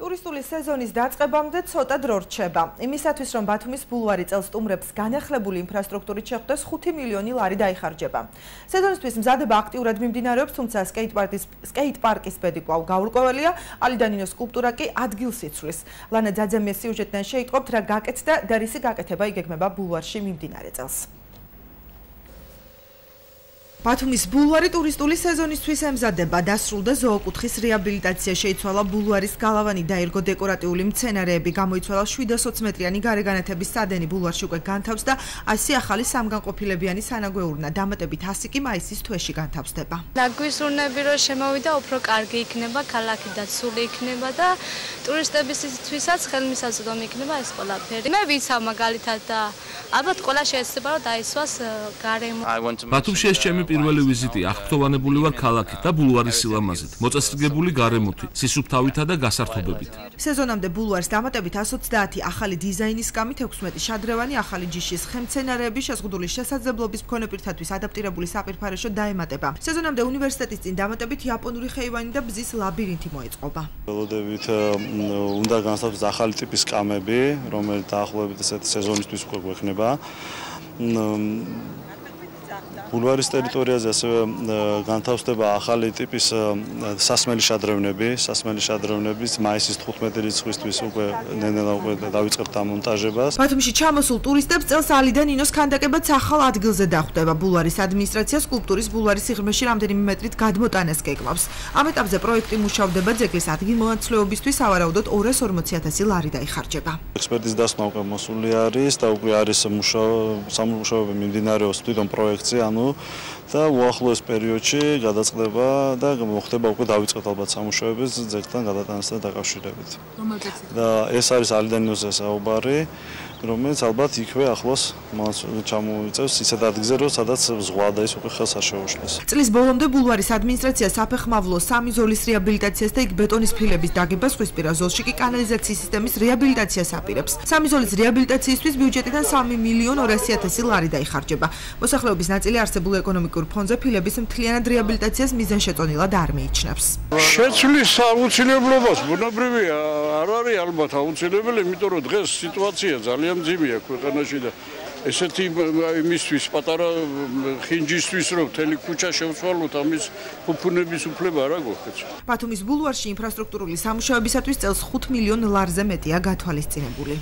ტურისტული სეზონის დაწყებამდე ცოტა დრო რჩება. იმისათვის, რომ ბათუმის ბულვარი წელს სტუმრებს განახლებული ინფრასტრუქტურით შეხვდეს, 5 მილიონი ლარი დაიხარჯება. სეზონისთვის მზადება აქტიურად მიმდინარეობს, თუმცა სკეიტ-პარკის ბედი კვლავ გაურკვეველია, ალიდანინოს სკულპტურა კი ადგილს იცვლის. ლანა ძაძემიას სიუჟეტიდან შეიტყობთ, რა გაკეთდა და რისი გაკეთება იგეგმება ბულვარში მიმდინარე წელს. ბათუმის ბულვარი ტურისტული სეზონისთვის ემზადება. დასრულდა ზოოკუთხის რეაბილიტაცია, შეიცვალა ბულვარის გალავანი, დაირგო დეკორატიული მცენარეები, გამოიცვალა 720 მეტრიანი გარეგანათების სადენი. ბულვარში უკვე განთავს და 100 ახალი სამგანყოფილებიანი სანაგვეურნა. დამატებით 100 კი მაისის თვეში განთავსდება. დაგვიზრუნები, რომ შემოვიდა, უფრო კარგი იქნება, ქალაქი დაცული იქნება და ტურისტებისთვისაც ხელმისაწვდომი იქნება ეს ყველაფერი. მე ვიცავ მაგალითად და ალბათ ყველა შეეცდება, რომ დაისვას გარემო. ბათუმში ეს ჩემი პირველი ვიზიტი, აღფრთოვანებული ვარ ქალაქით და ბულვარის სილამაზით, მოწესრიგებული გარემოთი, სისუფთავითა და გასართობებით. სეზონამდე ბულვარს დამატებით 130 ახალი დიზაინის სკამით 16 შადრევანი ახალი ჯიშის ხემცენარეები შეზღუდული შესაძლებლობის მქონე პირთათვის ადაპტირებული საპირფარეშო დაემატება. სეზონამდე უნივერსიტეტის წინ დამატებით იაპონური ხეივანი და ბზის ლაბირინთი მოეწყობა. ველოდებით უნდა განსაზღვროს ახალი ტიპის სკამები, რომელიც დაახლოებით ესეთი სეზონისთვის უკვე გვექნება. ბულვარის ტერიტორიაზე ასევე განთავსდება ახალი ტიპის სასმელი შადრევნების მაისის 15 რიცხვისთვის უკვე ნელ-ნელა დავიწყებთ დამონტაჟებას. ბათუმში ჩამოსულ ტურისტებს წელს ალიდანინოს ქანდაკებაც ახალ ადგილზე დახვდება. ბულვარის ადმინისტრაცია სკულპტურის ბულვარის სიღრმეში რამდენიმე მეტრით გადმოტანას გეგმავს. ამ ეტაპზე პროექტი მუშავდება, ძეგლის ადგილმონაცვლეობისთვის სავარაუდოდ 240,000 ლარი დაიხარჯება. ექსპერტიზის დასმა უკვე მოსული არის და უკვე არის სამუშაოები მიმდინარეობს თვითონ პროექტზე, და უახლოეს პერიოდში გადაწყდება და მოხდება უკვე დავიწყოთ ალბათ სამუშაოები ძეგლთან გადატანასთან დაკავშირებით. და ეს არის ალიდანინოს საუბარი, რომელიც ალბათ იქვე ახლოს ჩამოიწევს ისეთ ადგილზე, რომ სადაც ზღვა და ის უკვე ხელს არ შეუშლის. წლის ბოლომდე ბულვარის ადმინისტრაცია საფეხმავლო სამი ზოლის რეაბილიტაციას და იქ ბეტონის ფილების დაგებას, ზღვისპირა ზოლში კი კანალიზაციის სისტემის რეაბილიტაციას აპირებს. სამი ზოლის რეაბილიტაციისთვის ბიუჯეტიდან 3,200,000 ლარი დაიხარჯება. მოსახლეობის ნაწილი არსებულ ეკონომიკურ ფონზე ფილების მთლიანად რეაბილიტაციას მიზანშეწონილად არ მიიჩნევს. შეცვლის აუცილებლობას ბუნებრივია, არ არის ალბათ აუცილებელი, იმიტომ რომ დღეს სიტუაცია ძალიან მძიმეა ქვეყანაში და ესეთი იმისთვის პატარა ხინჯისთვის რომ მთელი ქუჩა შევცვალოთ, ამის ფუფუნების უფლება არ აგვაქვს. ბათუმის ბულვარში ინფრასტრუქტურული სამუშაოებისათვის წელს 5 მილიონ ლარზე მეტია გათვალისწინებული.